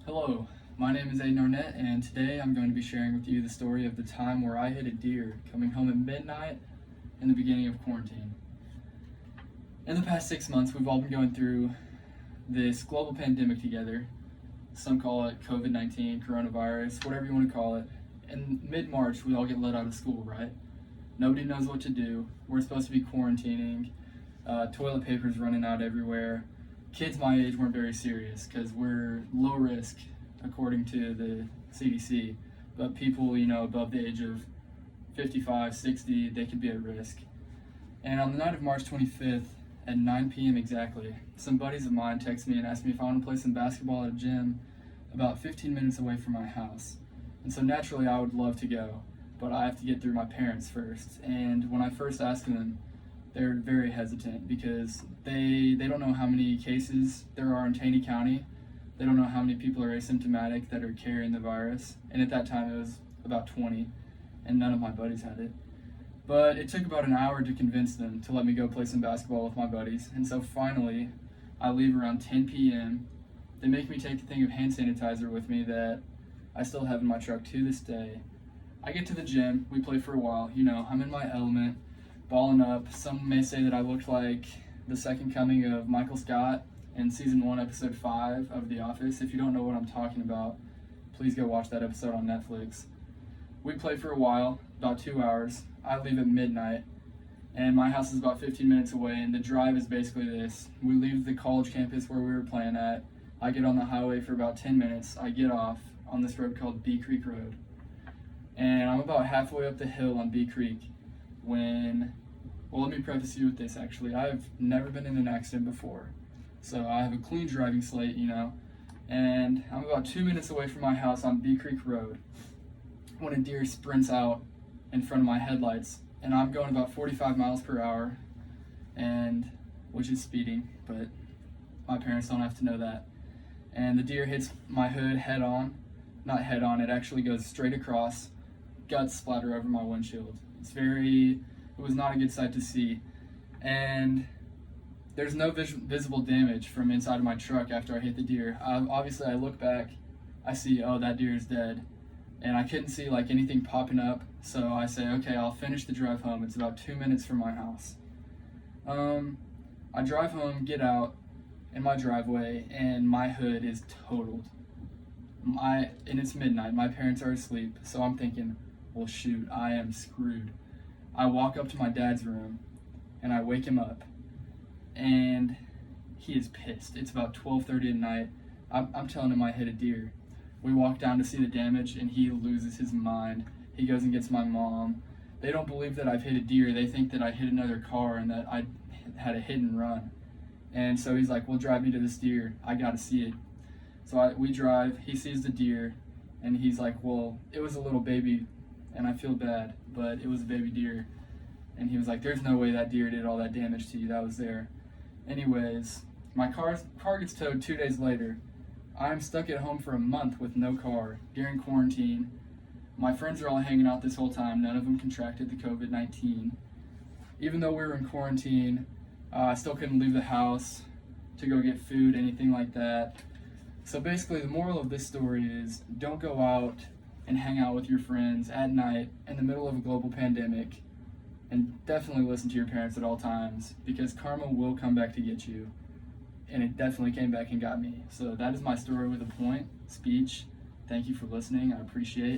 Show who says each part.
Speaker 1: Hello, my name is Aden Arnette, and today I'm going to be sharing with you the story of the time where I hit a deer coming home at midnight in the beginning of quarantine. In the past 6 months, we've all been going through this global pandemic together. Some call it COVID-19, coronavirus, whatever you want to call it. In mid-March, we all get let out of school, right? Nobody knows what to do. We're supposed to be quarantining. Toilet paper's running out everywhere. Kids my age weren't very serious because we're low risk according to the CDC, but people, above the age of 55, 60, they could be at risk. And on the night of March 25th at 9 p.m. exactly, some buddies of mine texted me and asked me if I want to play some basketball at a gym about 15 minutes away from my house. And so naturally I would love to go, but I have to get through my parents first. And when I first asked them, they're very hesitant because they don't know how many cases there are in Taney County. They don't know how many people are asymptomatic that are carrying the virus. And at that time it was about 20, and none of my buddies had it. But it took about an hour to convince them to let me go play some basketball with my buddies. And so finally, I leave around 10 p.m. They make me take a thing of hand sanitizer with me that I still have in my truck to this day. I get to the gym, we play for a while, I'm in my element, balling up. Some may say that I looked like the second coming of Michael Scott in season 1, episode 5 of The Office. If you don't know what I'm talking about, please go watch that episode on Netflix. We play for a while, about 2 hours. I leave at midnight, and my house is about 15 minutes away, and the drive is basically this. We leave the college campus where we were playing at. I get on the highway for about 10 minutes. I get off on this road called Bee Creek Road, and I'm about halfway up the hill on Bee Creek let me preface you with this actually. I've never been in an accident before, so I have a clean driving slate, and I'm about 2 minutes away from my house on Bee Creek Road when a deer sprints out in front of my headlights, and I'm going about 45 miles per hour, which is speeding, but my parents don't have to know that. And the deer hits my hood head on. Not head on, it actually goes straight across, guts splatter over my windshield. It was not a good sight to see. And there's no visible damage from inside of my truck after I hit the deer. Obviously I look back, I see, that deer is dead. And I couldn't see anything popping up, so I say, okay, I'll finish the drive home. It's about 2 minutes from my house. I drive home, get out in my driveway, and my hood is totaled. And it's midnight, my parents are asleep, so I'm thinking, well shoot, I am screwed. I walk up to my dad's room, and I wake him up, and he is pissed. It's about 12:30 at night. I'm telling him I hit a deer. We walk down to see the damage, and he loses his mind. He goes and gets my mom. They don't believe that I've hit a deer. They think that I hit another car and that I had a hit and run. And so he's like, well, drive me to this deer. I gotta see it. So we drive, he sees the deer, and he's like, well, it was a little baby, and I feel bad, but it was a baby deer. And he was like, there's no way that deer did all that damage to you that was there. Anyways, my car gets towed 2 days later. I'm stuck at home for a month with no car during quarantine. My friends are all hanging out this whole time. None of them contracted the COVID-19. Even though we were in quarantine, I still couldn't leave the house to go get food, anything like that. So basically the moral of this story is don't go out and hang out with your friends at night in the middle of a global pandemic, and definitely listen to your parents at all times because karma will come back to get you, and it definitely came back and got me. So that is my story with a point, speech. Thank you for listening. I appreciate it.